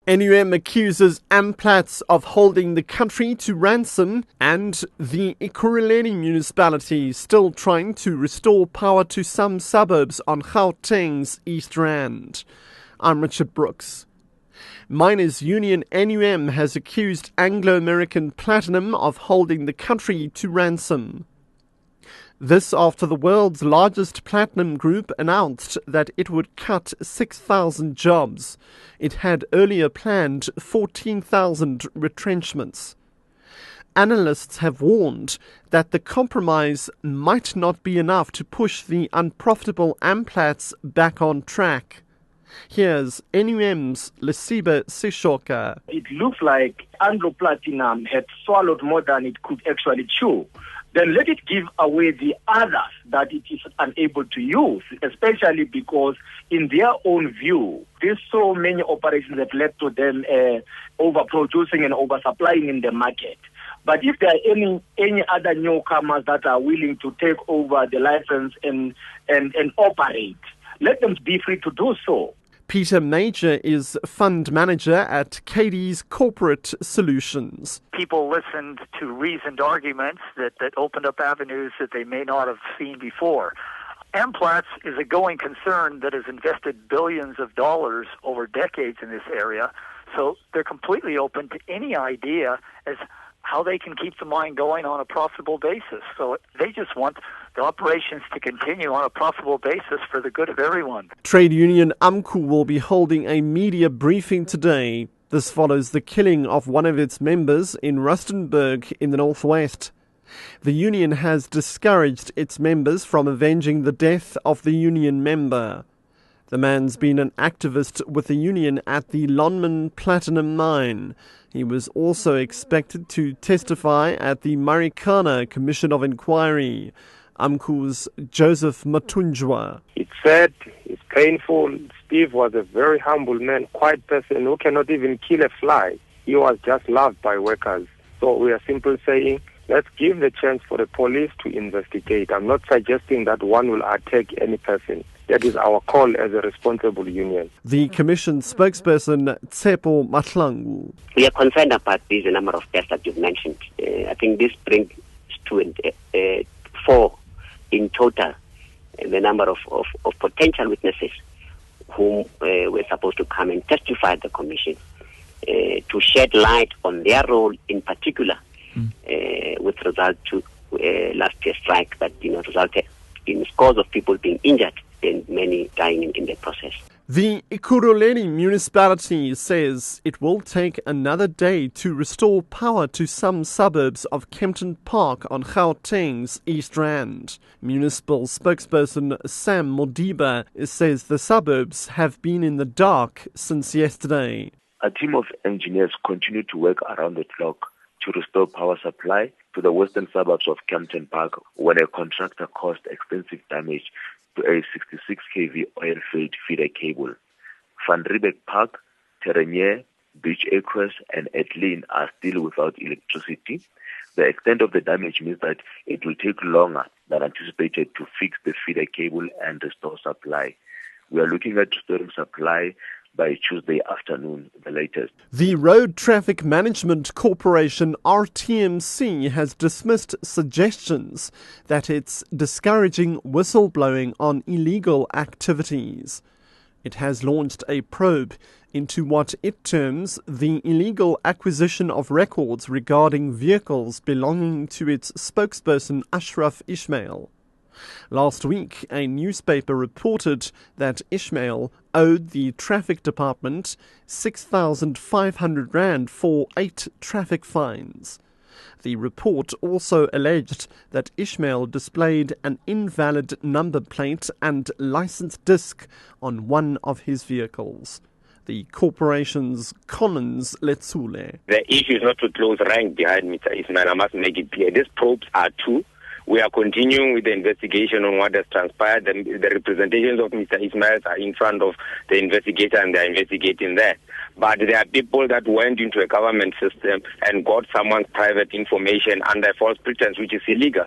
NUM accuses Amplats of holding the country to ransom, and the Ekurhuleni municipality still trying to restore power to some suburbs on Gauteng's East Rand. I'm Richard Brooks. Miners' union NUM has accused Anglo American Platinum of holding the country to ransom. This after the world's largest platinum group announced that it would cut 6,000 jobs. It had earlier planned 14,000 retrenchments. Analysts have warned that the compromise might not be enough to push the unprofitable Amplats back on track. Here's NUM's Lesiba Sishoka. It looks like Anglo Platinum had swallowed more than it could actually chew. Then let it give away the others that it is unable to use, especially because in their own view, there's so many operations that led to them overproducing and oversupplying in the market. But if there are any other newcomers that are willing to take over the license and operate, let them be free to do so. Peter Major is fund manager at Katie's Corporate Solutions. People listened to reasoned arguments that opened up avenues that they may not have seen before. Amplats is a going concern that has invested billions of dollars over decades in this area, so they're completely open to any idea as how they can keep the mine going on a profitable basis. So they just want the operations to continue on a profitable basis for the good of everyone. Trade union AMCU will be holding a media briefing today. This follows the killing of one of its members in Rustenburg in the northwest. The union has discouraged its members from avenging the death of the union member. The man's been an activist with the union at the Lonmin Platinum Mine. He was also expected to testify at the Marikana Commission of Inquiry. AMCU's Joseph Matunjwa. It's sad, it's painful. Steve was a very humble man, quiet person who cannot even kill a fly. He was just loved by workers. So we are simply saying, let's give the chance for the police to investigate. I'm not suggesting that one will attack any person. That is our call as a responsible union. The Commission spokesperson, Tsepo Mahlangu. We are concerned about this number of deaths that you've mentioned. I think this brings to 4 in total, the number of potential witnesses whom were supposed to come and testify at the Commission to shed light on their role in particular with regard to last year's strike that resulted in scores of people being injured and many dying in the process. The Ekurhuleni municipality says it will take another day to restore power to some suburbs of Kempton Park on Gauteng's East Rand. Municipal spokesperson Sam Modiba says the suburbs have been in the dark since yesterday. A team of engineers continue to work around the clock to restore power supply to the western suburbs of Kempton Park when a contractor caused extensive damage to a 66 kV oil-filled feeder cable. Van Riebeck Park, Terenier, Beach Acres and Etlin are still without electricity. The extent of the damage means that it will take longer than anticipated to fix the feeder cable and restore supply. We are looking at restoring supply by Tuesday afternoon, the latest. The Road Traffic Management Corporation, RTMC, has dismissed suggestions that it's discouraging whistleblowing on illegal activities. It has launched a probe into what it terms the illegal acquisition of records regarding vehicles belonging to its spokesperson Ashraf Ismail. Last week, a newspaper reported that Ismail owed the traffic department 6,500 rand for 8 traffic fines. The report also alleged that Ismail displayed an invalid number plate and license disc on one of his vehicles. The corporation's Collins Letsule. The issue is not to close rank behind Mr. Ismail. I must make it clear. These probes are two. We are continuing with the investigation on what has transpired. The representations of Mr. Ismail are in front of the investigator and they are investigating that. But there are people that went into a government system and got someone's private information under false pretense, which is illegal.